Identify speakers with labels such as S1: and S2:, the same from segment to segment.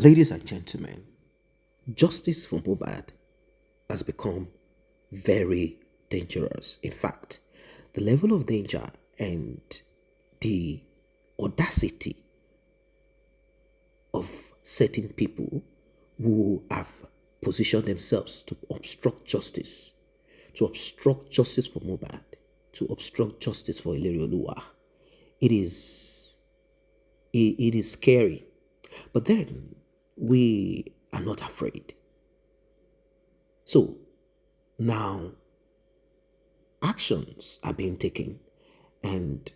S1: Ladies and gentlemen, justice for Mohbad has become very dangerous. In fact, the level of danger and the audacity of certain people who have positioned themselves to obstruct justice for Mohbad, to obstruct justice for Ilerioluwa. It is scary. But then we are not afraid. So now actions are being taken, and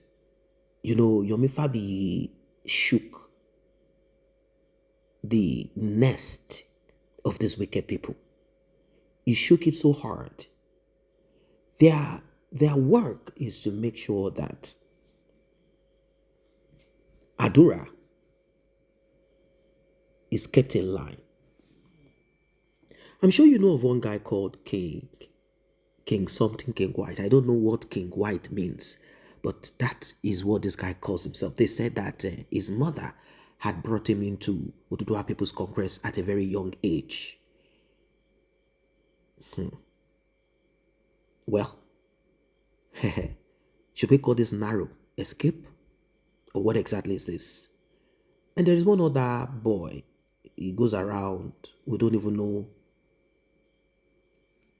S1: Yomi Fabiyi shook the nest of these wicked people. He shook it so hard. Their work is to make sure that Adura is kept in line. I'm sure you know of one guy called King White. I don't know what King White means, but that is what this guy calls himself. They said that his mother had brought him into Oduduwa People's Congress at a very young age. Well, should we call this narrow escape? Or what exactly is this? And there is one other boy. He goes around. We don't even know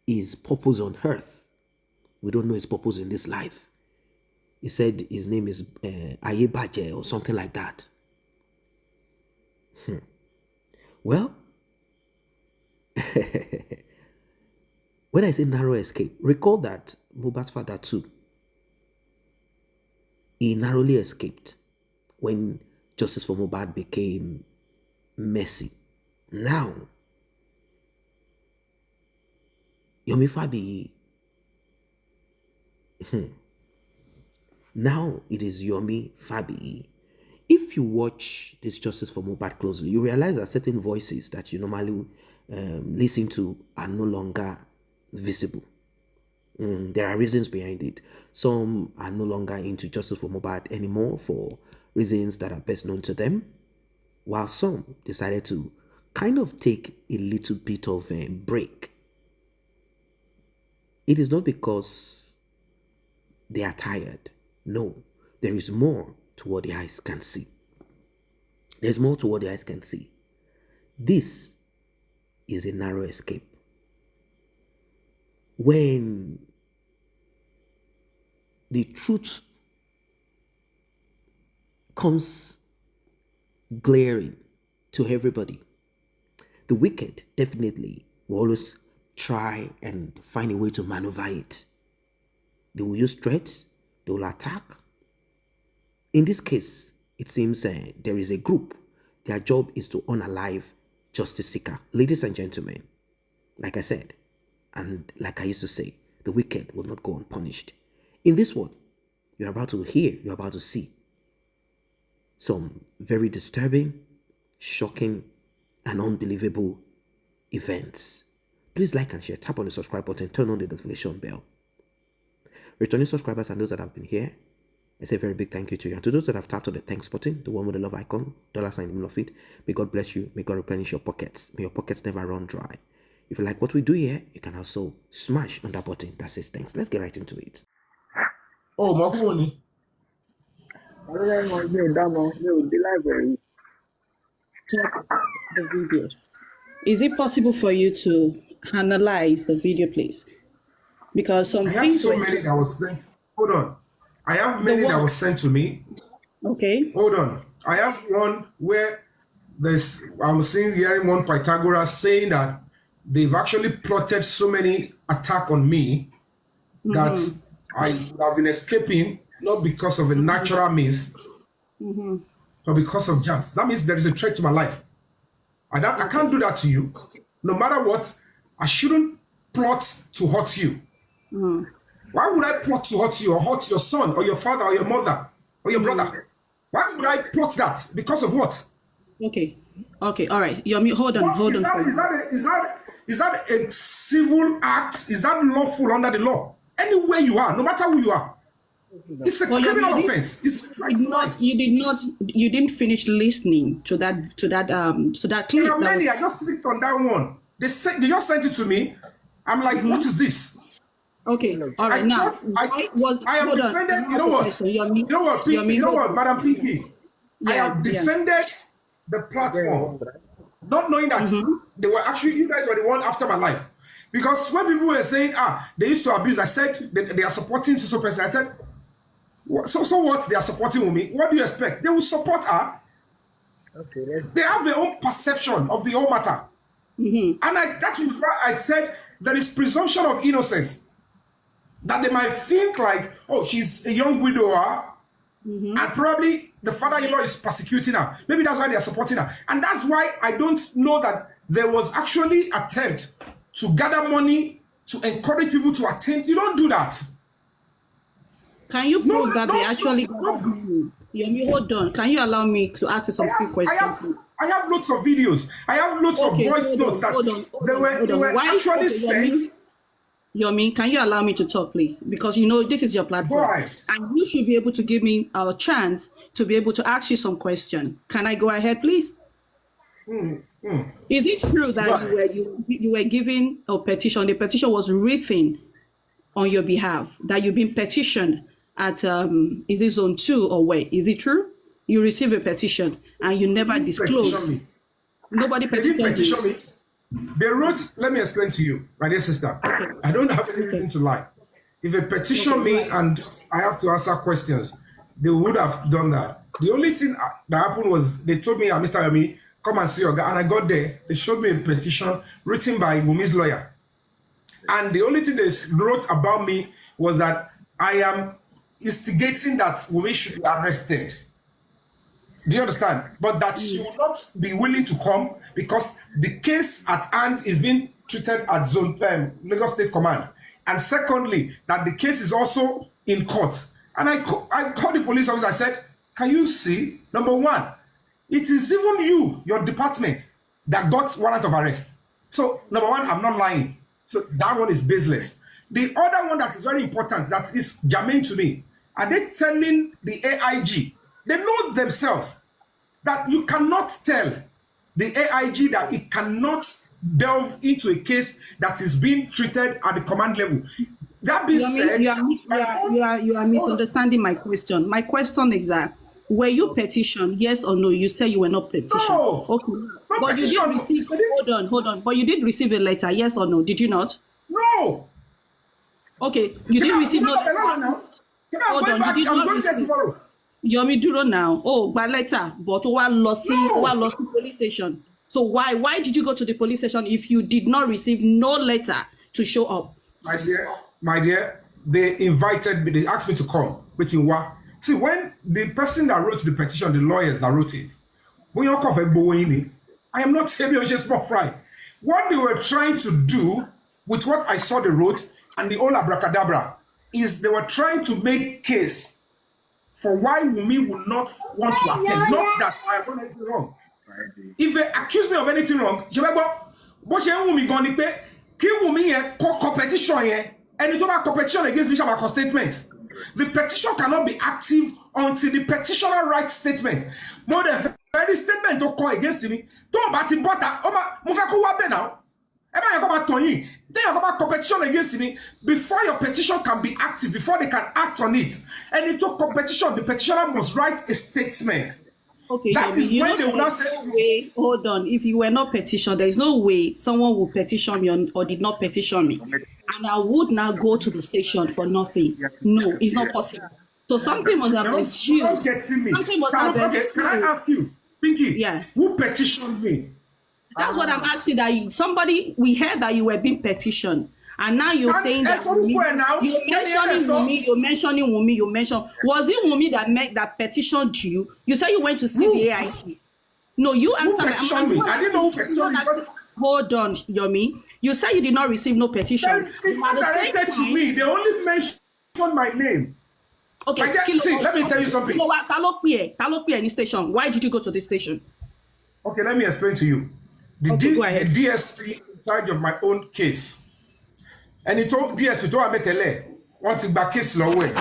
S1: his purpose on earth. We don't know his purpose in this life. He said his name is Ayebaje or something like that. Well, when I say narrow escape, recall that Mohbad's father too, he narrowly escaped when justice for Mohbad became messy. Now, Yomi Fabiyi, now it is Yomi Fabiyi. If you watch this justice for Mohbad closely, you realize that certain voices that you normally listen to are no longer visible. There are reasons behind it. Some are no longer into justice for Mohbad anymore for reasons that are best known to them, while some decided to kind of take a little bit of a break. It is not because they are tired. No, there is more to what the eyes can see. There's more to what the eyes can see. This is a narrow escape. When the truth comes glaring to everybody, the wicked definitely will always try and find a way to maneuver it. They will use threats, they will attack. In this case, it seems there is a group. Their job is to unalive justice seeker. Ladies and gentlemen, like I said, and like I used to say, the wicked will not go unpunished. In this one, you're about to hear, you're about to see some very disturbing, shocking, and unbelievable events. Please like and share, tap on the subscribe button, turn on the notification bell. Returning subscribers and those that have been here, I say a very big thank you to you. And to those that have tapped on the thanks button, the one with the love icon, $ in the middle of it, may God bless you. May God replenish your pockets. May your pockets never run dry. If you like what we do here, you can also smash on that button that says thanks. Let's get right into it.
S2: Oh, my money.
S3: Check the video. Is it possible for you to analyze the video, please? Because some
S2: I have
S3: things
S2: so many that was sent. Hold on. I have many that was sent to me.
S3: Okay.
S2: Hold on. I have one where I'm hearing one Pythagoras saying that they've actually plotted so many attacks on me that I have been escaping, not because of a natural means, but because of chance. That means there is a threat to my life. I can't do that to you. No matter what, I shouldn't plot to hurt you. Why would I plot to hurt you or hurt your son or your father or your mother or your brother? Why would I plot that? Because of what?
S3: Okay. Okay. All right. Yomi, hold on.
S2: Is that a civil act? Is that lawful under the law? Anywhere you are, no matter who you are, It's a
S3: But
S2: criminal offense. It's like life.
S3: you didn't finish listening to that clip.
S2: There are many. I just clicked on that one. They just sent it to me. I'm like, what is this?
S3: Okay, all right. Now,
S2: I have defended. You know what? You know what, Madam Pinky? I have defended the platform, not knowing that they were actually, you guys were the one after my life. Because when people were saying, they used to abuse, I said they are supporting so person. I said, so what? They are supporting me. What do you expect? They will support her. Okay. They have their own perception of the whole matter. And that is why I said there is presumption of innocence. That they might think like, oh, she's a young widower, and probably the father-in-law is persecuting her. Maybe that's why they are supporting her. And that's why I don't know that there was actually attempt to gather money to encourage people to attend. You don't do that.
S3: Can you prove that they actually got money? Yomi, hold on. Can you allow me to ask you some few questions?
S2: I have lots of videos. I have lots of voice notes that they were actually sent.
S3: Yomi, can you allow me to talk, please? Because you know this is your platform,
S2: right,
S3: and you should be able to give me a chance to be able to ask you some question. Can I go ahead, please? Is it true that you were given a petition? The petition was written on your behalf. That you've been petitioned at is it zone 2 or where? Is it true? You received a petition and you never disclosed. Nobody petitioned
S2: me. They wrote, let me explain to you, my dear sister. Okay. I don't have any reason to lie. If they petition me and I have to answer questions, they would have done that. The only thing that happened was they told me, Mr. Yomi, come and see your guy. And I got there. They showed me a petition written by Wumi's lawyer. And the only thing they wrote about me was that I am instigating that Wumi should be arrested. Do you understand? But that she will not be willing to come because the case at hand is being treated at Zone Lagos State Command. And secondly, that the case is also in court. And I called the police officer. I said, can you see? Number one, it is even you, your department, that got warrant of arrest. So, number one, I'm not lying. So that one is baseless. The other one that is very important, that is germane to me, are they telling the AIG? They know themselves that you cannot tell the AIG that it cannot delve into a case that is being treated at the command level. That being said,
S3: you are misunderstanding my question. My question is that were you petitioned, yes or no? You say you were not petitioned.
S2: No.
S3: Okay. But you did receive, hold on. But you did receive a letter, yes or no? Did you not?
S2: No.
S3: Okay. You did receive no. Hold on. You did not receive. Yomi dúró now. Oh, by letter, but lost police station. So why did you go to the police station if you did not receive no letter to show up?
S2: My dear, they invited me. They asked me to come. See, when the person that wrote the petition, the lawyers that wrote it, when you come I am not saying you're just more fry. What they were trying to do with what I saw they wrote and the old abracadabra is they were trying to make case for why Wumi would not want to attend. Not that I have done anything wrong. If they accuse me of anything wrong, je vais bo se Wumi gan ni pé kí Wumi yẹn kọ competition yẹn ẹni tó bá competition against me shall statement. The petition cannot be active until the petitioner writes statement. More than any statement to call against me. Tó bá ti bọ́ta, mo fẹ́ kó wá bẹ́ẹ̀ now. Ẹ bá yẹn kó bá tàn yín. Then you have a competition against me before your petition can be active, before they can act on it. And it took competition. The petitioner must write a statement.
S3: Okay,
S2: that is when they will not say.
S3: No way, hold on. If you were not petitioned, there is no way someone will petition me or did not petition me, and I would now go to the station for nothing. No, it's not possible. So something must have assumed. Something must have assumed.
S2: Can I ask you, Pinky?
S3: Yeah.
S2: Who petitioned me?
S3: That's what I'm asking. That we heard that you were being petitioned, and now you're saying that you're mentioning Wumi. Was it Wumi that petitioned you? You said you went to see the AIT. No, you answered
S2: me. I didn't know who petitioned me.
S3: Hold on, Yomi. You said you did not receive no petition.
S2: To me. They only mentioned my name.
S3: Okay,
S2: let me tell you something.
S3: Talopi any station. Why did you go to this station?
S2: Okay, let me explain to you. The DSP in charge of my own case. And he told DSP to Ametele, want to back case law way.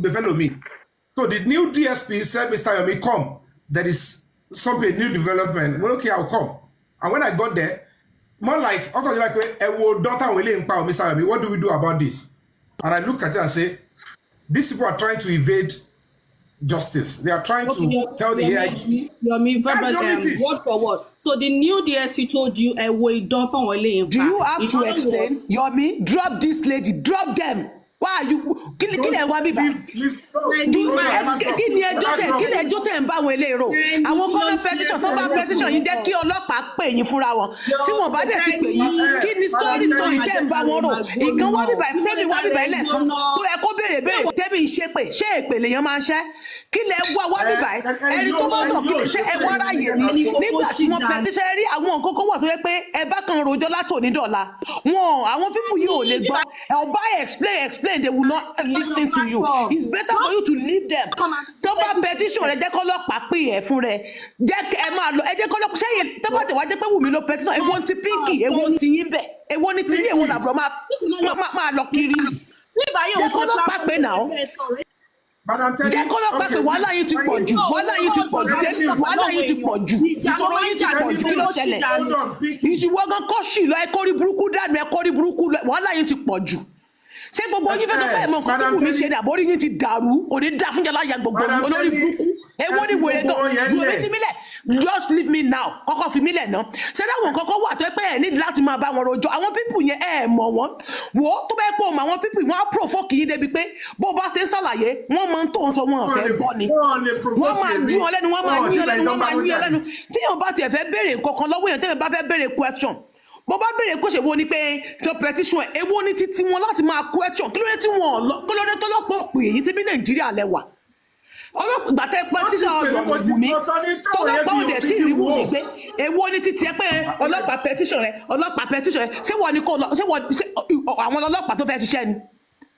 S2: they follow me. So the new DSP said, Mr. Yomi, come. There is something, new development. Well, okay, I'll come. And when I got there, more like, okay, like, Mr. Yomi, what do we do about this? And I look at it and say, these people are trying to evade justice. They are trying to tell the AIG.
S3: Yomi, word for word. So the new DSP told you, do
S4: you have to explain? Yomi, drop this lady, drop them. Why are you kí lẹ wá bí bá kí ni ẹjọ́ tẹ̀ ń bá àwọn eléèrò àwọn kọ́nà petition tó bá petition yìí jẹ́ kí ọlọ́pàá pè yín fúnra wọn tí wọ́n bá dẹ̀ ti pè yín kí ni story tẹ̀ ń bá wọn rò ìkan wá bíbá tẹ́bí wá bíbá ilẹ̀ kan tó yẹ kó béèrè tẹ́bí ìṣépè ṣé èpè lèèyàn máa ń ṣẹ́ kí lẹ wá bíbá ẹni tó bá sọ kí ṣe ẹ wá ráyè ní nígbà tí wọ́n petition rí àwọn nǹkan kan wà tó yẹ pé ẹ bá kan rojọ́ látòní dọ̀la wọn àwọn pípù yìí ò lè gbọ́ ẹ ò bá explain they will not listen to you. It's better for you to leave them. Tó bá petition rẹ jẹ́ kó ọlọ́pàá pè ẹ́ fún rẹ jẹ́ ẹ máa lọ ẹ jẹ́ kó ọlọ́pàá ṣẹ́yìn tó bá ti wá jẹ́ pé Wùmí ló petition èwo ti Pinky èwo ti yín bẹ̀ èwo ni ti yín èwo làbúrò máa lọ kiri jẹ́ kó ọlọ́pàá pè náà jẹ́ kó ọlọ́pàá pè wàhálà yín ti pọ̀ jù wàhálà yín ti pọ̀ jù wàhálà yín ti pọ̀ jù ìṣòro yín ti pọ̀ jù kí ló ṣẹlẹ̀ ìṣìwọ́ gan kó ṣì lọ ẹ kórí burúkú dànù ẹ kórí burúkú wàhálà yín ti pọ̀ jù ṣé gbogbo yín fẹ́ tó bẹ́ẹ̀ mọ nǹkan tó wù mí ṣe ni àbórí yín ti dàrú kò ní dá fún jàlá ya gbogbo olórí burúkú èwo ni wèrè tó gbogbo fi mí lẹ̀ just leave me now kọ́kọ́ fi mí lẹ̀ ná ṣé dáwọn kọ́kọ́ wà tó pé ẹ̀ nídìí láti máa bá wọn rojọ́ àwọn pípù yẹn ẹ̀ mọ̀ wọ́n wò ó tó bẹ́ẹ̀ pé òun àwọn pípù wọn á provoke yín débi pé bó bá ṣe ń ṣàlàyé wọ́n máa ń tó ń sọ wọn ọ̀fẹ́ gbọ́ ni wọ́n máa yín ọ lẹ́nu wọ́n máa yín ọ lẹ́nu wọ́n máa yín ọ lẹ́nu tí yóò bá tiẹ̀ fẹ́ béèrè nǹkan kan lọ́wọ́ yẹn tẹ́lẹ̀ bá fẹ́ béèrè question bó bá béèrè kó ṣe wo ni pé ṣe petition ẹ èwo ni títí wọn láti máa question kí ló dé tí wọn kí ló dé tó lọ́pọ̀ pè èyí tí bí Nàìjíríà lẹ́wà ọlọ́pàá tẹ petition ọ̀dọ̀ Wùmí tó lọ́pàá òde tí ìlú Wùmí pé èwo ni títí ẹ pé ọlọ́pàá petition rẹ ṣé wọ́n ni kò lọ ṣé àwọn ọlọ́pàá tó fẹ́ ṣiṣẹ́ ni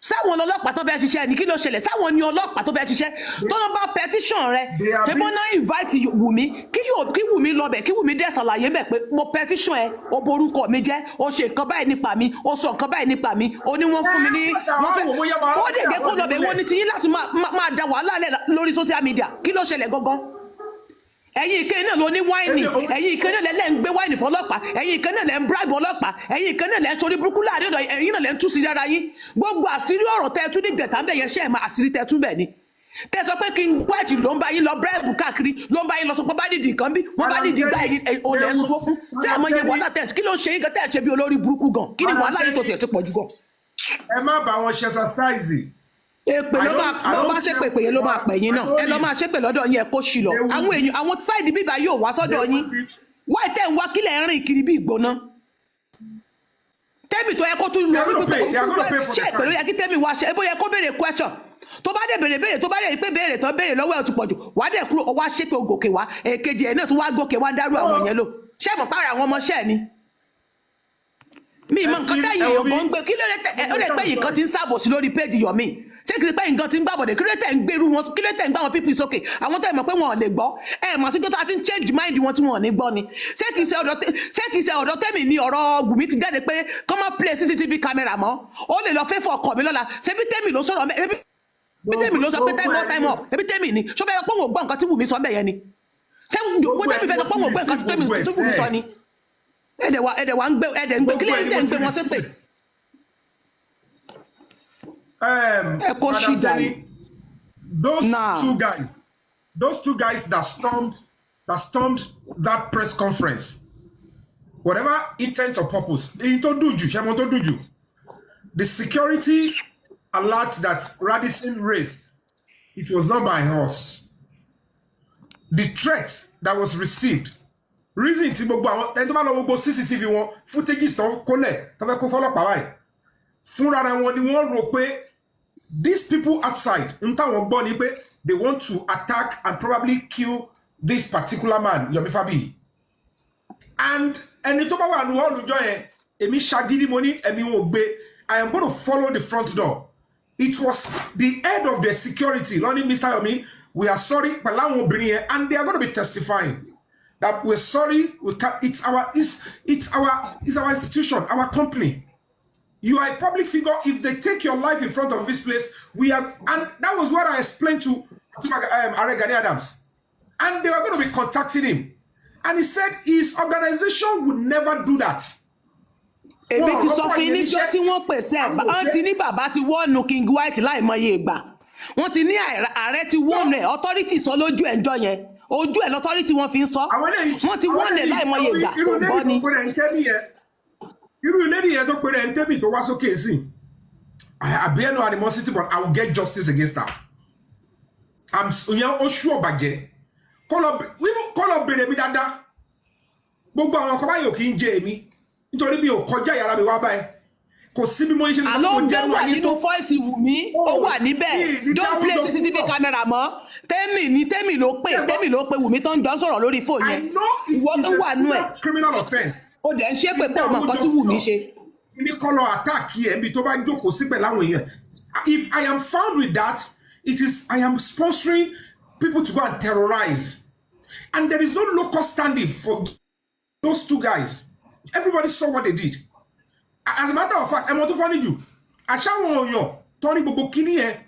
S4: sáwọn ọlọ́pàá tó fẹ́ ṣiṣẹ́ ni kí ló ṣẹlẹ̀ sáwọn ni ọlọ́pàá tó fẹ́ ṣiṣẹ́ tó lọ bá petition rẹ tẹ́gbọ́n náà invite Wùmí kí Wùmí lọ bẹ̀ kí Wùmí dẹ̀ ṣàlàyé bẹ̀ pé mo petition ẹ o borúkọ mi jẹ́ o ṣe nǹkan báyìí nípa mi o sọ nǹkan báyìí nípa mi o ní wọ́n fún mi ní wọ́n fẹ́ ó dẹ̀ jẹ́ kó lọ bẹ̀ wọ́n ní tiyín láti máa da wàhálà lẹ̀ lórí social media kí ló ṣẹlẹ̀ gangan ẹ̀yin ìkẹyìn náà ló ní wáìnì ẹ̀yin ìkẹyìn náà lẹ́ ń gbé wáìnì fọlọ́pàá ẹ̀yin ìkẹyìn náà lẹ́ ń bribe ọlọ́pàá ẹ̀yin ìkẹyìn náà lẹ́ ń sori burúkú láàrin ọ̀dọ̀ ẹ̀yin náà lẹ́ ń tú sí dára yín gbogbo àṣírí ọ̀rọ̀ tẹ́ tún ní gẹ̀tà ń bẹ̀ yẹn ṣe é máa àṣírí tẹ́ tún bẹ̀ ni tẹ́ sọ pé kí n wáìtì ló ń bá yín lọ bribe káàkiri ló ń bá yín lọ sọ pé bá nídìí nǹkan bí wọ́n bá nídìí gbá olè ń sanwó fún tí àmọ́ yẹn wàhálà tẹ̀ kí ló ṣe yín gan tẹ́ ṣe bí olórí burúkú gan kí ni wàhálà yín tó tiẹ̀ ti pọ̀ jù gan.
S2: ẹ má bá wọn ṣe exercise
S3: èpè ló bá ṣépè pè yẹn ló máa pè yín náà ẹ lọ máa ṣépè lọ́dọ̀ yín ẹ kó ṣì lọ àwọn èèyàn àwọn sáìdì bíbá yóò wá sọ́dọ̀ yín wáì tẹ̀ ń wá kílẹ̀ ń rìn kiri bí ìgbóná tẹ́mì tó yẹ kó tún lọ wípé ṣé èpè ló yẹ kí tẹ́mì wá ṣe é bóyá kó béèrè question tó bá dé béèrè tó bá dé pé béèrè tó béèrè lọ́wọ́ ẹ̀ tó pọ̀ jù wá dẹ̀ kúrò wá ṣépè ògòkè wá èkejì ẹ̀ náà tó wá gòkè wá dárú àwọn yẹn lò ṣé mọ̀ pàrọ̀ àwọn ọmọọṣẹ́ ni mi mọ nǹkan tẹ́yìn èèyàn kan ń gbé kí ló lè pé yìí kan ti ń ṣàbòsí lórí péjì Yomi ṣé kìí pé nǹkan ti ń gbàbọ̀dẹ̀ kí ló tẹ̀ ń gbèrú wọn kí ló tẹ̀ ń gbà wọn pípì sókè àwọn tó mọ̀ pé wọn ò lè gbọ́ mọ̀ àtijọ́ tó ti ń change mind wọn tí wọn ò ní gbọ́ ni ṣé kìí ṣe ọ̀dọ̀ tẹ́mi ni ọ̀rọ̀ Wùmí ti jáde pé kọ́ mọ́ play CCTV camera mọ́ ó lè lọ fẹ́ fọ ọkọ̀ mi lọ́la ṣé bí tẹ́mi ló sọ̀rọ̀ bí tẹ́mi ló sọ pé time off ebi tẹ́mi ni ṣó fẹ́ sọ pé wọn ò gbọ́ nǹkan tí Wùmí sọ bẹ́ẹ̀ yẹn ni ṣé tẹ́mi fẹ́ sọ pé wọn ò gbọ́ nǹkan tí Wùmí sọ ni ẹ̀dẹ̀ wa ń gbé kílẹ̀ ń gbé wọn sépè.
S2: Madam Jenny, those two guys that stormed that press conference, whatever intent or purpose, the security alert that Radisson raised, it was not by us. The threat that was received, reason tí gbogbo àwọn ẹni tó bá lọ gbogbo CCTV wọn footages tó kólẹ̀ tó fẹ́ kó fọ́lọ́pàá báyìí fúnra wọn ni wọ́n rò pé these people outside n táwọn gbọ́ ni pé they want to attack and probably kill this particular man Yomi Fabiyi and ẹni tó bá wà ní ọlùjọ yẹn èmi ṣagídí mo ní ẹ̀mí wọn ò gbé I am going to follow the front door. It was the head of the security lọ́ní Mr. Yomi we are sorry pẹ̀lú àwọn obìnrin yẹn and they are going to be testifying that we're sorry, it's our institution, our company. You are a public figure. If they take your life in front of this place, we are, and that was what I explained to Gani Adams. And they were going to be contacting him. And he said his organization would never do that.
S4: Èmi ti sọ fún yín níjọ́ tí wọ́n pèsè wọ́n ti ní bàbá ti wọ́ọ̀nù King White láìmọye ìgbà. Wọ́n ti ní ààrẹ ti wọ́ọ̀nù ẹ̀ authority sọ lójú ẹ̀ ńjọ́ yẹn. Ojú ẹ̀ l'authority wọ́n fi ń sọ. Wọ́n ti wọ́ọ̀nù ẹ̀ láìmọye ìgbà. Bọ́ ni.
S2: Irú ilé nìyẹn tó péré ẹni tẹ́bì tó wá sókè sí. I bear no animosity, but I will get justice against her. I'm sure ọ̀bàjẹ́. Kọ́lọ̀ bèrè mi dáadáa. Gbogbo àwọn ọkọ̀ báyìí ò kì í jẹ èmi. Nítorí bí o kọjá yàrá mi wá báyìí. Kò sí bí mo ṣe
S4: lè sọ pé jẹ́ wà nínú fọ́ìsì Wùmí. Ó wà níbẹ̀. Don't play CCTV camera mọ́. Tẹ́mì ló pè Wùmí tó ń jọ sọ̀rọ̀ lórí fóònù yẹn. Ìwọ tó wà nú ẹ̀.
S2: It's a criminal offence.
S4: Ó dẹ̀ ń ṣe pé pé ọmọ nǹkan tí Wùmí ṣe.
S2: Ní kọ́lọ̀ àtàkì ẹ̀ bí tó bá jókòó sí pẹ̀lú àwọn èèyàn. If I am found with that, I am sponsoring people to go and terrorize. And there is no local standing for those two guys. Everybody saw what they did. As a matter of fact, I'm not funny you. Àṣàwọn èèyàn tó ní gbogbo kíní ẹ̀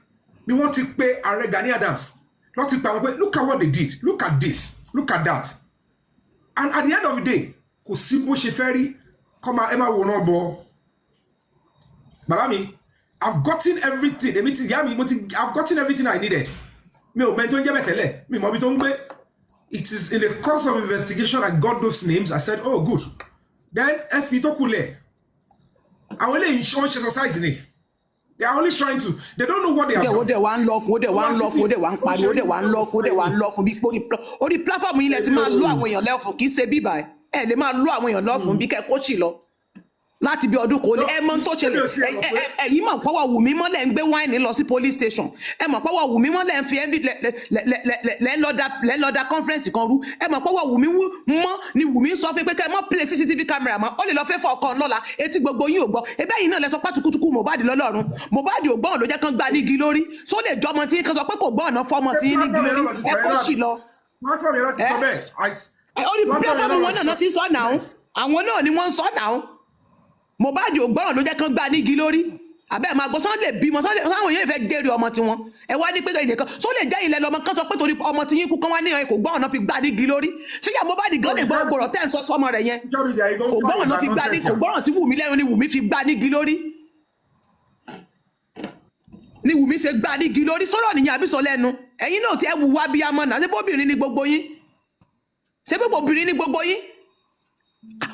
S2: ni wọ́n ti pe Ààrẹ Gani Adams. Wọ́n ti pe àwọn pé look at what they did. Look at this. Look at that. And at the end of the day, kò sí bó ṣe fẹ́ rí kọ́má ẹ máa wòran bọ̀. Bàbá mi, I've gotten everything. I've gotten everything I needed. Mi ò mẹ́ni tó ń jẹ́ bẹ̀tẹ̀lẹ̀. Mi mọ̀ bí tó ń gbé. It is in the course of investigation I got those names. I said, oh, good. Then, if you don't I only insurance exercise in it. They are only trying to. They don't know what they are doing.
S4: What they want love, what they want love, what they want party, what they want love, what they want love. Orí platform yìí lẹ ti máa lo àwọn èèyàn lẹ́fún kì í ṣe bíbá ẹ̀. Ẹ lè máa lo àwọn èèyàn lọ́fún bí kẹ́ kó sì lọ. Láti bí ọdún kò ní ẹ mọ̀ tó ṣẹlẹ̀ ẹ̀yin mọ̀ pọ́wọ́ Wùmí mọ́ lẹ́ ń gbé wáìnì lọ sí police station ẹ mọ̀ pọ́wọ́ Wùmí mọ́ lẹ́ ń fi lẹ́ńlọ́dà conference kan rú ẹ mọ̀ pọ́wọ́ Wùmí mọ́ ni Wùmí sọ fún pé kẹ́ ẹ mọ́ play CCTV camera mọ́ ó lè lọ fẹ́ fọ ọkàn lọ́la etí gbogbo yín ò gbọ́ ebe yìí náà lẹ sọ pátukutuku Mohbad lọ́lọ́run Mohbad ò gbọ́n ló jẹ́ kán gba nígi lórí só lè jọ ọmọ tí kan sọ pé kò gbọ́n ọ̀nà fọmọ tí nígi lórí ẹ kó sì lọ. Orí platform wọn náà ti sọ náà àwọn náà ni wọ́n ń sọ náà Mohbad ò gbọ́ràn ló jẹ́ kán gbá nígi lórí àbẹ́ máa gbọ́ sọ́n lè bímọ sáwọn èèyàn fẹ́ gẹ́rì ọmọ tiwọn ẹ wá ní pé ìdèkan só lè jẹ́ ilẹ̀ lọ́mọ kan sọ pé torí ọmọ tí yín kú kán wá ní kò gbọ́ràn náà fi gbá nígi lórí ṣé yà Mohbad gan lè gbọ́ gbọ́rọ̀ tẹ́ ń sọ sọmọ rẹ̀ yẹn kò gbọ́ràn náà fi gbá ní kò gbọ́ràn sí Wùmí lẹ́nu ni Wùmí fi gbá nígi lórí ni Wùmí ṣe gbá nígi lórí sọ́rọ̀ nìyẹn àbí sọ lẹ́nu ẹ̀yin náà ti ẹ wù wá bí amọ̀ náà ṣé bóbìnrin ni gbogbo yín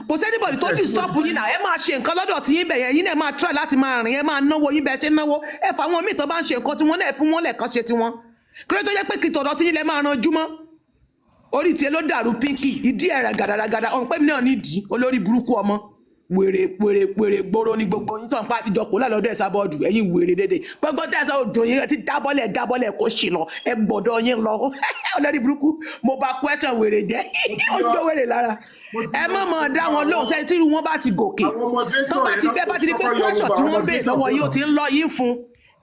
S4: kò sẹ́nibọ̀dì tó ti stop yín náà ẹ máa ṣe nǹkan lọ́dọ̀ tí yín bẹ̀yẹn yín náà máa try láti máa rìn ẹ máa náwó yín bẹ́ẹ̀ ṣe náwó ẹ fà wọn míì tó bá ń ṣe nǹkan tí wọ́n náà fún wọn lẹ́ẹ̀kan ṣe tiwọn kí ló tó jẹ́ pé kìtọ̀dọ̀ tí yín lẹ máa ranjú mọ́ orí tiẹ̀ ló dàrú pínkì ìdí ẹ̀rẹ̀ gàdàgàdà ọ̀hún pé mi náà nídìí olórí burúkú ọmọ wèrè gbòòrò ní gbogbo yín tó ń pa àtijọ́ kó lálọ́dọ̀ ẹ̀ sábọ́ọ̀dù ẹ̀yin wèrè dédé gbogbo tẹ̀sán òjò yín ti dábọ́lẹ̀ kó ṣì lọ ẹ gbọ́dọ̀ yín lọ olórí burúkú mo bá question wèrè jẹ́ ó gbé wèrè lára ẹ mọ̀ dá wọn lóhùn sẹ́yìn tí wọ́n bá ti gòkè tó bá ti bẹ́ẹ̀ bá ti di pé question tí wọ́n béèrè lọ́wọ́ yìí ó ti ń lọ yín fún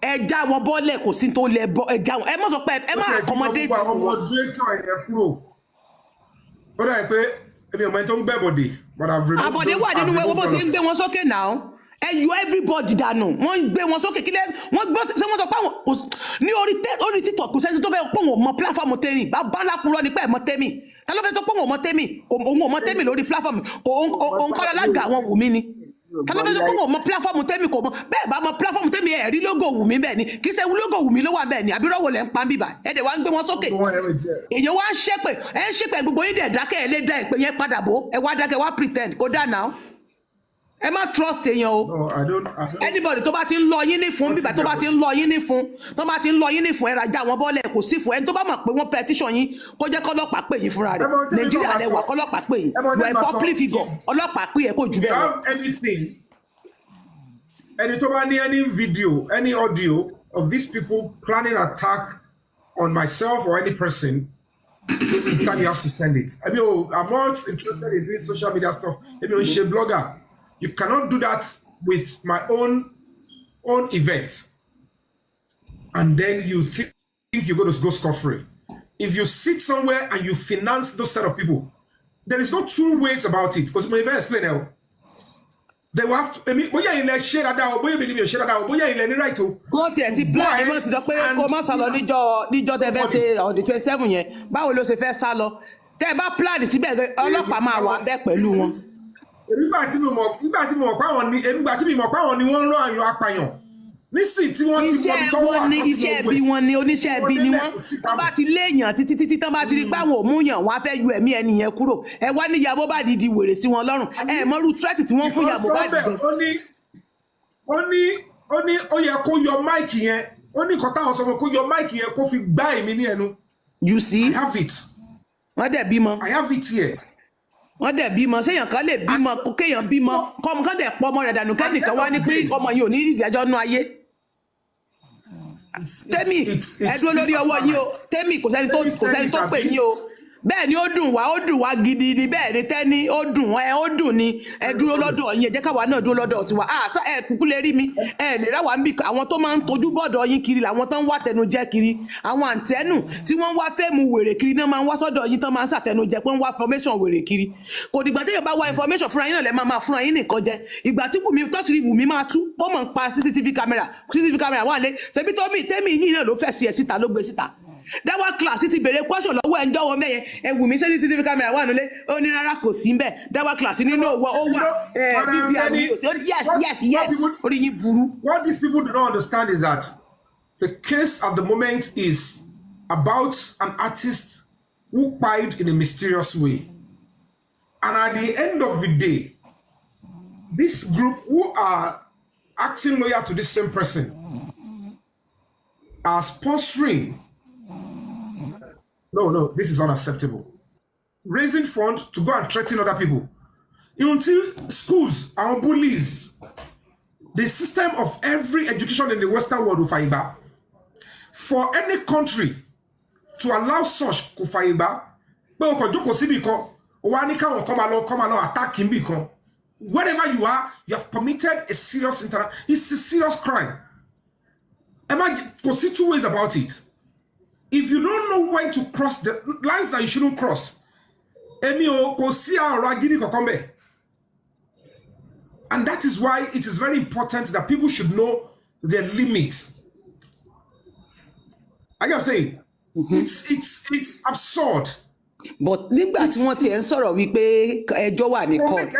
S4: ẹ já wọn bọ́lẹ̀ kò sí tó lẹ bọ́ ẹ já wọn ẹ mọ̀ sọ pé ẹ má accommodate àbọ̀dé wà nínú ẹwọ́ bó ṣe ń gbé wọn sókè náà ẹ yọ everybody dànù wọ́n ń gbé wọn sókè kílẹ̀ wọ́n gbọ́ ṣé wọ́n sọ pé àwọn ní orí TikTok kò sẹ́ni tó fẹ́ pọ̀ wọ́n mọ platform tẹ́mì bá lákùnrọ́ nípa ẹ̀ mọ tẹ́mì ta ló fẹ́ sọ pé wọ́n mọ tẹ́mì òun ò mọ tẹ́mì lórí platform òun kọ́ lága àwọn Wùmí ni ta ló fẹ́ sọ pé wọ́n mọ platform tẹ́mì kò mọ bẹ́ẹ̀ bá mọ platform tẹ́mì ẹ̀ rí logo Wùmí bẹ́ẹ̀ ni kì í ṣe logo Wùmí ló wà bẹ́ẹ̀ ni àbí rọ́wọ́ lẹ́ ń pa bíbà ẹ̀ dẹ̀ wá ń gbé wọn sókè èyàn wá ń ṣépè ẹ̀ ń ṣépè gbogbo yín dẹ̀ dákẹ́ ẹ̀ lé dá ìpè yẹn padà bó ẹ̀ wá dákẹ́ wá pretend kó dà náà ẹ má trust èèyàn o anybody tó bá ti ń lọ yín ní fún bíbá tó bá ti ń lọ yín ní fún ẹ rajà wọn bọ́ọ̀lẹ̀ kò sí fún ẹni tó bá mọ̀ pé wọ́n petition yín kó jẹ́ kọ́lọ́pàá pè yín fúnra rẹ̀ Nàìjíríà rẹ̀ wà kọ́lọ́pàá pè yín you are a public figure ọlọ́pàá pè yẹ kó jù bẹ́ẹ̀ lọ.
S2: Ẹni tó bá ní any video any audio of these people planning attack on myself or any person, this is the time you have to send it. I mean, I'm not interested in doing social media stuff. Maybe I'm a blogger. You cannot do that with my own event. And then you think you're going to go scot-free. If you sit somewhere and you finance those set of people, there is no two ways about it. Because my event explain now. They will have to, bóyá ilẹ̀ ṣe dáadáa o, bóyá èmi ni mi ò ṣe dáadáa o, bóyá ilẹ̀ ní right o.
S4: Wọ́n tiẹ̀ ti plan wọ́n ti sọ pé kó má sá lọ níjọ́ tẹ́ fẹ́ ṣe on the 27 yẹn. Báwo ló ṣe fẹ́ sá lọ? Tẹ́ ẹ bá plan síbẹ̀ ọlọ́pàá máa wà bẹ́ẹ̀ pẹ̀lú wọn.
S2: Nígbà tí mi mọ̀ páwọn ni wọ́n ń rán àyàn apàyàn. Nísìnyí tí wọ́n ti mọ̀ tó wà.
S4: Iṣẹ́ ẹbí wọn ni oníṣẹ́ ẹbí ni wọ́n. Tọ́ bá ti léèyàn títí tán bá ti rí pé àwọn òmùyàn wọn á fẹ́ yọ ẹ̀mí ẹni yẹn kúrò. Ẹ wá ní ìyá Mohbad di wèrè sí wọn lọ́rùn. Ẹ mọ́rú threat tí wọ́n fún ìyá Mohbad.
S2: Ó ní ó yẹ kó yọ máìkì yẹn. Ó ní nǹkan táwọn sọ fún kó yọ máìkì yẹn kó fi gbá èmi ní ẹnu.
S4: You see?
S2: I have it.
S4: Wọ́n dẹ̀ bímọ.
S2: I have it here.
S4: Wọ́n dẹ̀ bímọ séèyàn kan lè bímọ kéèyàn bímọ kọ́mọ kan dẹ̀ pọ̀ ọmọ rẹ̀ dànù kẹ́nìkan wá ní pé ọmọ yìí ò ní ìdájọ́ nú ayé. Tẹ́mì ẹ dúró lórí ọwọ́ yín o Tẹ́mì kò sẹ́ni tó pè yín o bẹ́ẹ̀ ni ó dùn wá gidi ni bẹ́ẹ̀ ni Tẹ́ni ó dùn ni ẹ dúró lọ́dọ̀ yín ẹ jẹ́ káwa náà dúró lọ́dọ̀ tiwa ẹ kúkú lè rí mi ẹ lè ráwa ń bì àwọn tó máa ń tojú bọ́ọ̀dọ̀ yín kiri làwọn tó ń wá tẹnujẹ kiri àwọn àǹtẹ́nù tí wọ́n ń wá fẹ́ẹ̀mù wèrè kiri náà máa ń wá sọ́dọ̀ yín tán máa ń sàtẹnujẹ pé ń wá information wèrè kiri kò dìgbà téèyàn bá wá information fúnra yín náà lẹ́ máa fúnra yín nìkan jẹ ìgbà tí Wùmí máa tú ó mọ̀ ń pa CCTV camera wà lé ṣebí Tẹ́mì yìí náà ló fẹ́ sí ẹ̀ síta ló gbé síta dáwà class ti bèrè question lọ́wọ́ ẹ̀ ń jọ́wọ́ mẹ́yẹn ẹ Wùmí CCTV camera wà nílé ó ní rárá kò sí mbẹ̀ dáwà class nínú owó ó wà yes orí yín burú.
S2: What these people do not understand is that the case at the moment is about an artist who died in a mysterious way, and at the end of the day this group who are acting loyal to this same person are sponsoring. No, this is unacceptable. Raising funds to go and threaten other people. Until schools are bullies, the system of every education in the Western world Ufaiba, for any country to allow such Ufaiba, attack him because wherever you are, you have committed a serious it's a serious crime. Imagine, see two ways about it. If you don't know when to cross the lines that you shouldn't cross, and that is why it is very important that people should know their limits. I can say it's absurd.
S4: But nígbà tí wọ́n ti ń sọ̀rọ̀ wípé ẹjọ́ wà ní court.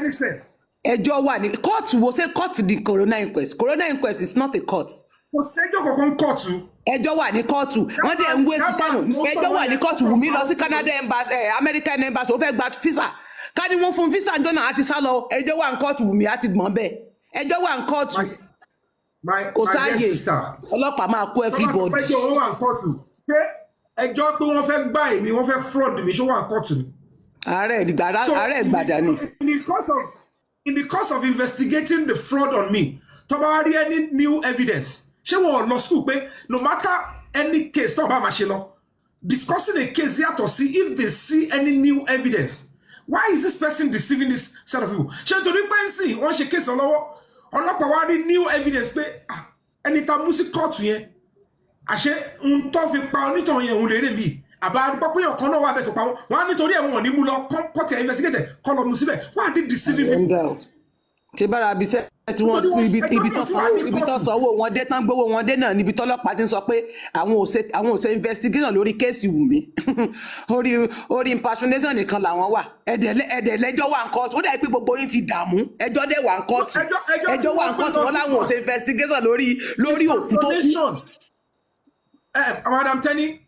S4: Ẹjọ́ wà ní court wo ṣe court di corona inquest. Corona inquest is not a court.
S2: Kò sẹ́jọ́ kankan kóòtù.
S4: Ẹjọ́ wà ní kóòtù wọ́n dẹ̀ ń wé sí tẹ́nu ẹjọ́ wà ní kóòtù Wùmí lọ sí Canada embassy American embassy ó fẹ́ gba visa ká ní wọ́n fún visa jọ́nà àti sá lọ ẹjọ́ wà ní kóòtù Wùmí àti gbọ́n bẹ́ẹ̀ ẹjọ́ wà ní kóòtù kò sáàyè ọlọ́pàá máa kó everybody.
S2: ẹjọ́ wọn wà ní kóòtù pé ẹjọ́ pé wọ́n fẹ́ gbá èmi wọ́n fẹ́ fraud mi ṣó wà ní kóòtù ni.
S4: ààrẹ ìgbàdà ni.
S2: In the course of investigating the fraud on me tó bá wá rí any new evidence. She won't law school, no matter any case, talk about Machelo, discussing a case here to see if they see any new evidence. Why is this person deceiving this set of people? She to the see once she case on law, new evidence. Anytime music court here, I say, tough power, it on your be about Papa or Cono Wabeto Power. One to the one, you will court investigated, call on Musibe. Why did deceiving me?
S4: Tibara bí sẹ́ tí wọ́n ibi tó sanwó wọn dé tán gbówó wọn dé náà níbi tọ́lọ́pàá ti ń sọ pé àwọn ò ṣe investigation lórí kéèsì Wùmí orí impersonation nìkan làwọn wà ẹ̀dẹ̀ lẹ́jọ́ wà ń kọ́ọ̀tù ó dà pé gbogbo yín ti dààmú ẹjọ́ dẹ̀ wà ń kọ́ọ̀tù ẹjọ́ wà ń kọ́ọ̀tù wọn láwọn ò ṣe investigation lórí òkú tó kú.
S2: Madam Teni,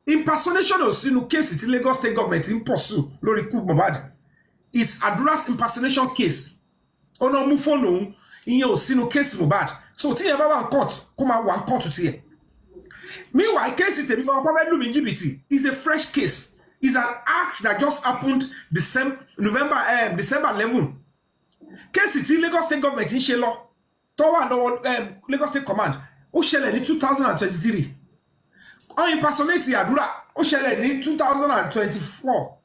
S2: impersonation ò sínú kéèsì tí Lagos State Government ń pursue lórí ikú Mohbad is Adura's impersonation case. Ono mu phone ìyẹn ò sínú case Mohbad so tí yẹn bá wà court kó máa wà court tí ẹ meanwhile case tèmi bá wà lù mí jìbìtì is a fresh case is an act that just happened December 11 case tí Lagos State Government ń ṣe lọ tó wà lọ́wọ́ Lagos State Command ó ṣẹlẹ̀ ní 2023 on impersonate Adura ó ṣẹlẹ̀ ní 2024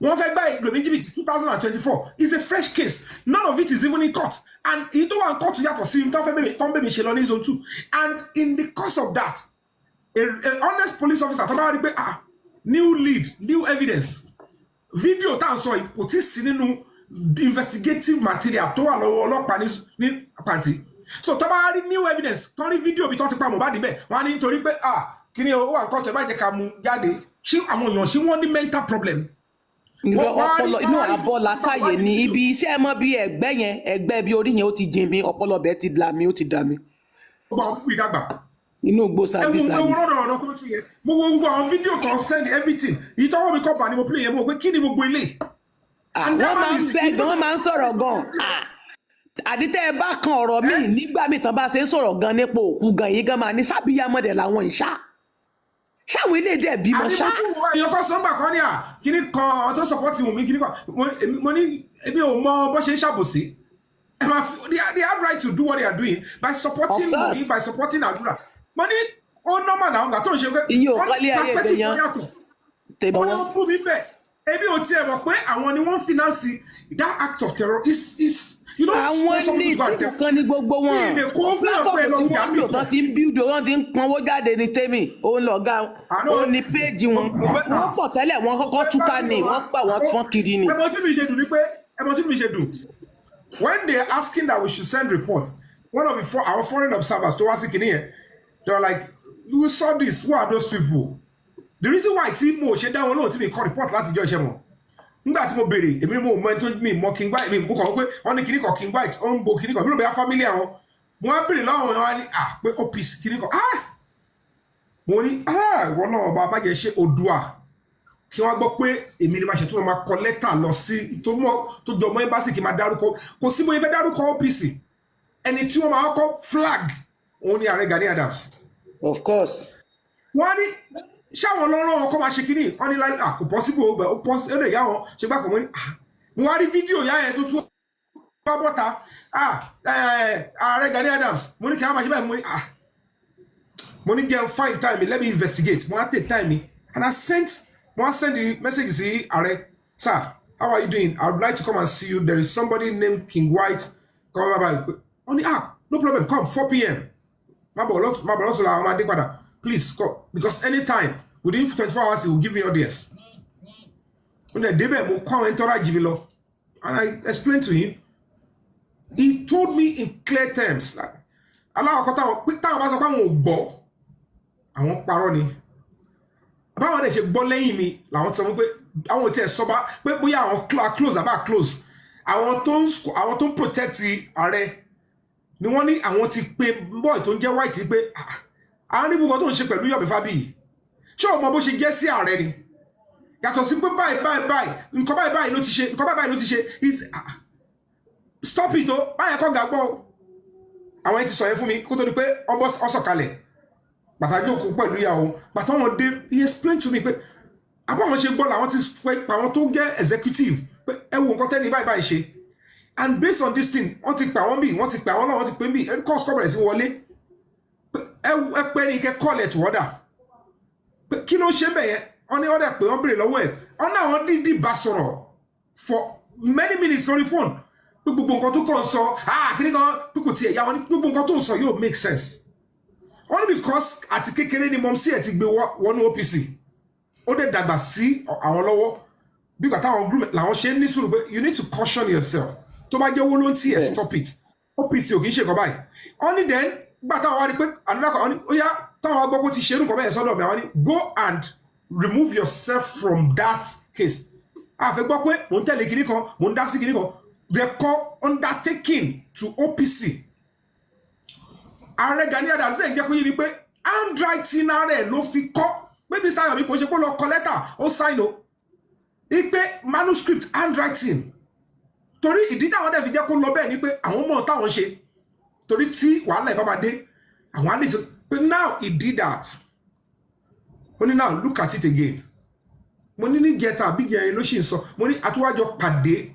S2: wọ́n fẹ́ gba ìlòmí jìbìtì 2024 is a fresh case none of it is even in court and èyí tó wà ní court yàtọ̀ sí tó bẹ́ẹ̀ ṣe lọ ní zone 2 and in the course of that a honest police officer tó bá rí pé new lead new evidence video tá à ń sọ yìí kò tí sí nínú investigative material tó wà lọ́wọ́ ọlọ́pàá ní pàǹtí so tó bá rí new evidence tó rí fídíò bí tó ti pa Mohbad bẹ́ẹ̀ wọ́n á ní nítorí pé kí ni ó wà nǹkan tó bá jẹ́ ká mú jáde ṣé àwọn èèyàn ṣé wọ́n ní mental problem.
S4: ọpọlọ inú àbọ̀ làkàyè ní ibi iṣẹ́ mọ́ bí ẹgbẹ́ yẹn ẹgbẹ́ bí orí yẹn ó ti jìn mí ọpọlọ bẹ́ẹ̀ ti là mí ó ti dà mí.
S2: ó bá wọn kú ìdàgbà.
S4: inú gbó sábìsà
S2: ni. mo wo gbogbo àwọn fídíò kan send everything ìtọ́wọ́ mi kọ́ bá ni mo play yẹn mo pé kí ni gbogbo ilé.
S4: wọ́n máa ń sọ̀rọ̀ gan-an àdìtẹ́ ẹ bá kan ọ̀rọ̀ míì nígbà míì tán bá ṣe ń sọ̀rọ̀ gan nípa òkú gan yìí gan máa ní sábìyàmọ̀dẹ̀ làwọn ìṣá ṣáwọn ilé dẹ̀ bímọ ṣá.
S2: èèyàn kan sọ́ngbà kan ní kíní kan àwọn tó support Wùnmí kíní kan mo ní ebi ò mọ bó ṣe ń ṣàbòsí they have right to do what they are doing by supporting Wùnmí by supporting àdúrà mo ní ó normal náà ọ̀gá tó ń ṣe pé
S4: iye òkàlẹ̀ ayé ẹ̀dẹ̀ yan
S2: tèbọ̀ wọn. wọ́n bú mi bẹ́ẹ̀ ebi ò tiẹ̀ mọ̀ pé àwọn ni wọ́n finance that act of terror is you know
S4: àwọn ní ìtìkù kan ní gbogbo wọn platform tí wọ́n lò tán ti ń build wọ́n ti ń pọnwó jáde ní tèmi òun lọ́gá òun ní péèjì wọn wọ́n pọ̀ tẹ́lẹ̀ wọ́n kọ́kọ́ túká ní wọ́n pa wọ́n fọ́n kiri ni.
S2: ẹmọ tí mi ṣe dùn ni pé ẹmọ tí mi ṣe dùn when they asking that we should send reports one of the our foreign observers tó wá sí kìnìyẹn they were like we saw this who are those people the reason why tí mo ṣe dá wọn lóhùn tí mi kọ report láti jọ iṣẹ́ wọn nígbà tí mo béèrè èmi mo mọ ẹni tó mi mọ King White mi mo kàn pé wọ́n ní kíní kan King White ó ń bo kíní kan mi ò bẹ́ẹ̀ family àwọn mo wá béèrè lọ́wọ́ wọn wá ní pé OPC kíní kan mo ní ìwọ náà ọba má jẹ́ ṣe Oòduà kí wọ́n gbọ́ pé èmi ni máa ṣe tí wọ́n máa kọ lẹ́tà lọ sí tó jọ mọ́ embassy kí n máa dárúkọ kò sí bóyá fẹ́ dárúkọ OPC ẹni tí wọ́n máa kọ́ flag òun ni Ààrẹ Gani Adams.
S4: Of course.
S2: wọ́n ní ṣáwọn lọ́rọ̀ wọn kọ́ máa ṣe kíní wọ́n ní láì kò possible ó lè yá wọn ṣe gbà kàn mọ́ ní mo wá rí fídíò yá yẹn tó tún wá bọ́ta Ààrẹ Gani Adams mo ní kí wọ́n máa ṣe báyìí mo ní jẹun find time let me investigate mo wá take time and I sent the message sí Ààrẹ sir how are you doing I would like to come and see you there is somebody named King White come by wọ́n ní no problem come 4 p.m. má bọ̀ lọ́sọ̀rọ̀ àwọn ọmọdé padà please come because anytime within 24 hours he will give you audience. When the debate mo kọ́ entourage mi lọ and I explained to him he told me in clear terms like aláwọ̀kọ́ táwọn bá sọ pé àwọn ò gbọ́ àwọn parọ́ ni báwọn dẹ̀ ṣe gbọ́ lẹ́yìn mi làwọn ti sọ pé àwọn tí ẹ̀ sọ bá pé bóyá àwọn close àbá close àwọn tó ń protect Ààrẹ ni wọ́n ní àwọn ti pe boy tó ń jẹ́ White pé àwọn ní gbogbo tó ń ṣe pẹ̀lú Yomi Fabiyi ṣé o mọ bó ṣe jẹ́ sí Ààrẹ ni yàtọ̀ sí pé báyìí nǹkan báyìí ló ti ṣe nǹkan báyìí ló ti ṣe stop it o báyìí kọ́ gàgbọ́ àwọn ẹ̀ ti sọ yẹn fún mi kó tó di pé ọ̀sọ̀kalẹ̀ pàtàkì òkú pẹ̀lú ìyàwó pàtó wọn dé he explained to me pé àbáwọn ṣe gbọ́ làwọn ti pẹ́ pa àwọn tó jẹ́ executive pé ẹ wo nǹkan tẹ́ni báyìí ṣe and based on this thing wọ́n ti pè àwọn bí wọ́n ti pè àwọn náà wọ́n ti pè mí ẹ kọ́ sọ́kọ̀rẹ̀ sí wọlé ẹ pẹ́ ní kẹ́ call it to order pé kí ló ṣe bẹ́ẹ̀ yẹn wọ́n ní order pé wọ́n béèrè lọ́wọ́ ẹ̀ wọ́n náà wọ́n dídì bá sọ̀rọ̀ for many minutes lórí phone pé gbogbo nǹkan tó kàn sọ kí ni kan pé kò tiẹ̀ yá wọn ní gbogbo nǹkan tó ń sọ yóò make sense only because àti kékeré ni mọ̀mísí ẹ̀ ti gbé wọnú OPC ó dẹ̀ dàgbà sí àwọn lọ́wọ́ bí gbà táwọn group làwọn ṣe ń ní sùúrù pé you need to caution yourself tó bá jẹ́ owó ló ń tí ẹ̀ stop it OPC ò kì í ṣe nǹkan báyìí only then gbà táwọn wá rí pé àdúrà kan ó yá táwọn wá gbọ́ pé ó ti ṣe nǹkan bẹ́ẹ̀ sọ́dọ̀ mi àwọn ní go and remove yourself from that case àfẹ́ gbọ́ pé mò ń tẹ̀lé kinní kan mò ń dá sí kinní kan they call undertaking to OPC. Ààrẹ Gani Adams ń jẹ́ kó yé mi pé handwriting ààrẹ ló fi kọ́ pé Mr. Yomi kò ṣe pé lọ kọ lẹ́tà ó sign o ipe manuscript handwriting torí ìdí táwọn dẹ̀ fi jẹ́ kó lọ bẹ́ẹ̀ ni pé àwọn mọ̀ táwọn ṣe torí tí wàhálà ìbába dé àwọn á lè sọ pé now he did that mo ní now look at it again mo ní ní gẹta bí gẹrin ló ṣì ń sọ mo ní àtúwájọ pàdé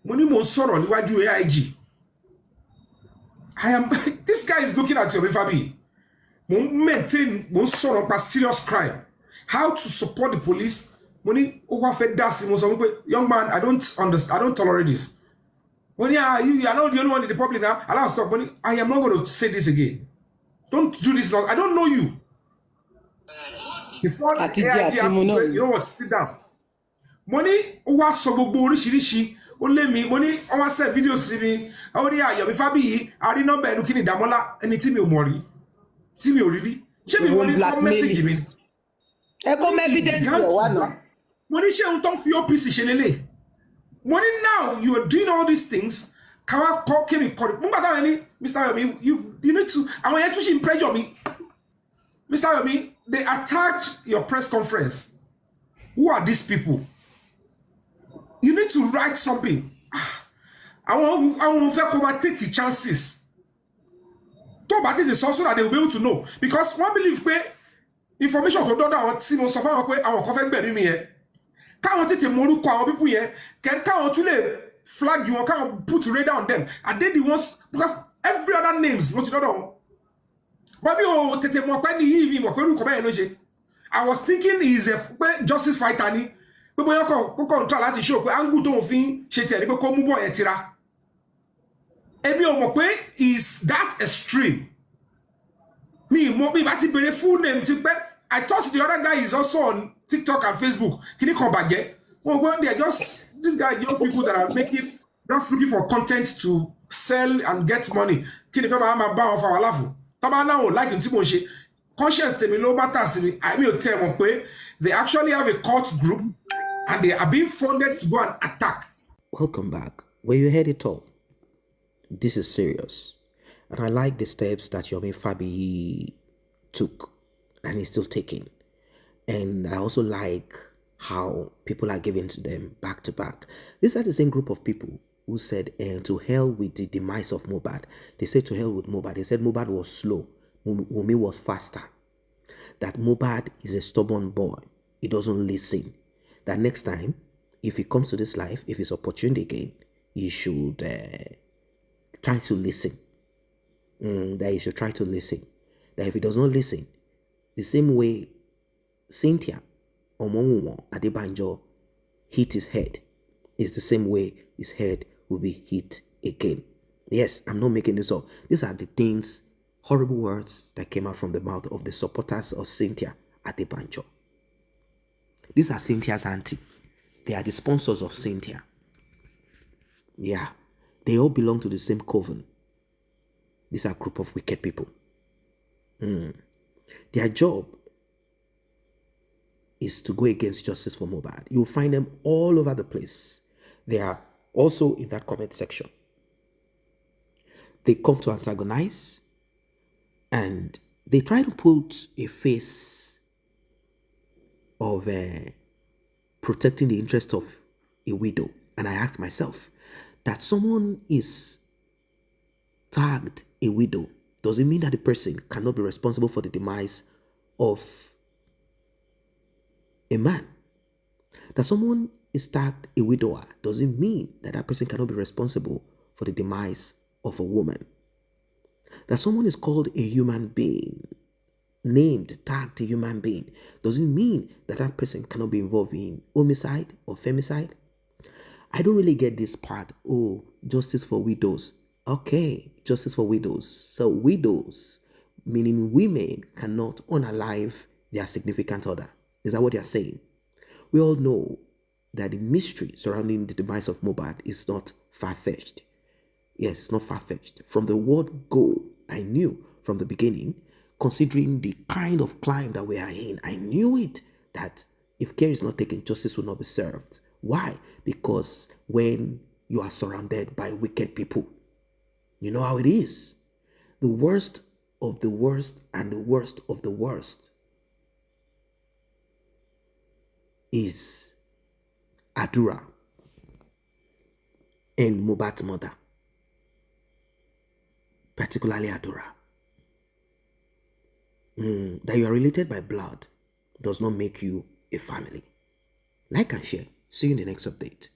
S2: mo ní mò ń sọ̀rọ̀ níwájú AIG this guy is looking at Yomi Fabiyi mo maintain mo sọ̀rọ̀ pa serious crime how to support the police mo ní ó wá fẹ́ dá sí mo sọ wípé young man I don't tolerate this mo ní you are not the only one in the public now allow stop mo ní I am not going to say this again don't do this now I don't know you before AIG ask me you know what sit down mo ní ó wá sọ gbogbo oríṣiríṣi ó lé mi mo ní wọ́n wá send video sí mi ó ní Yomi Fabiyi a rí nọ́mbà ẹnu kí ni Dàmọ́lá ẹni tí mi ò mọ̀ rí tí mi ò rí rí ṣé mi wọ́n ní kọ́ mẹ́sàgì mi.
S4: ẹ kó mọ evidence ẹ wá náà.
S2: mo ní ṣé ohun tó ń fi OPC ṣe lélẹ̀ mo ní now you are doing all these things káwá kọ́ kémi kọ́ mo gbà táwọn ẹni Mr. Yomi you need to àwọn yẹn tún ṣì ń pressure mi Mr. Yomi they attacked your press conference who are these people you need to write something àwọn fẹ́ kó máa take chances tó bá tètè sọ so that they will be able to know because one believe pé information tó dọ́dọ̀ àwọn tí mo sọ fún àwọn pé àwọn kan fẹ́ gbẹ̀mí mi yẹn káwọn tètè morúkọ àwọn people yẹn káwọn tún lè flag wọn káwọn put radar on them and they the ones because every other names ló ti dọ́dọ̀ wọn wọ́n bí o tètè mọ̀ pé ní yìí mọ̀ pé orúkọ bẹ́ẹ̀ ló ṣe I was thinking he is a pé justice fighter ni pé bóyá kókò ń try láti show pé angle tó ń fi ṣe tiẹ̀ ní pé kó mú bọ̀ yẹn tira èmi ò mọ̀ pé is that extreme mi bá ti bèrè full name ti pẹ́ I thought the other guy is also on TikTok and Facebook kìíní kan bàjẹ́ wọn gbọ́n they are just this guy young people that are making just looking for content to sell and get money kí ni fẹ́ máa bá wọn fa wàhálà fún tọ́ba náà ò láìkí tí mo ń ṣe conscience tèmi ló bá tà sí mi àmì ò tẹ́ mọ̀ pé they actually have a cult group and they are being funded to go and attack.
S1: Welcome back. Where you heard it all. This is serious. And I like the steps that Yomi Fabiyi took and is still taking. And I also like how people are giving to them back to back. These are the same group of people who said, to hell with the demise of Mohbad. They said to hell with Mohbad. They said Mohbad was slow. Yomi was faster. That Mohbad is a stubborn boy. He doesn't listen. That next time, if he comes to this life, if it's opportune again, he should try to listen. That he should try to listen. That if he does not listen, the same way Cynthia Omonwuwon Adebanjo hit his head, is the same way his head will be hit again. Yes, I'm not making this up. These are the things, horrible words that came out from the mouth of the supporters of Cynthia Adebanjo. These are Cynthia's auntie. They are the sponsors of Cynthia. Yeah, they all belong to the same coven. These are a group of wicked people. Their job is to go against justice for Mohbad. You'll find them all over the place. They are also in that comment section. They come to antagonize and they try to put a face of protecting the interest of a widow. And I asked myself, that someone is tagged a widow, does it mean that the person cannot be responsible for the demise of a man? That someone is tagged a widower, does it mean that that person cannot be responsible for the demise of a woman? That someone is called a human being, named, tagged a human being, does it mean that that person cannot be involved in homicide or femicide? I don't really get this part. Oh, justice for widows. Okay, justice for widows. So widows, meaning women, cannot unalive their significant other. Is that what they're saying? We all know that the mystery surrounding the demise of Mohbad is not far-fetched. Yes, it's not far-fetched. From the word go, I knew from the beginning, considering the kind of climb that we are in, I knew it, that if care is not taken, justice will not be served. Why? Because when you are surrounded by wicked people, you know how it is. The worst of the worst and the worst of the worst is Adura and Mohbad's mother, particularly Adura. That you are related by blood does not make you a family. Like and share. See you in the next update.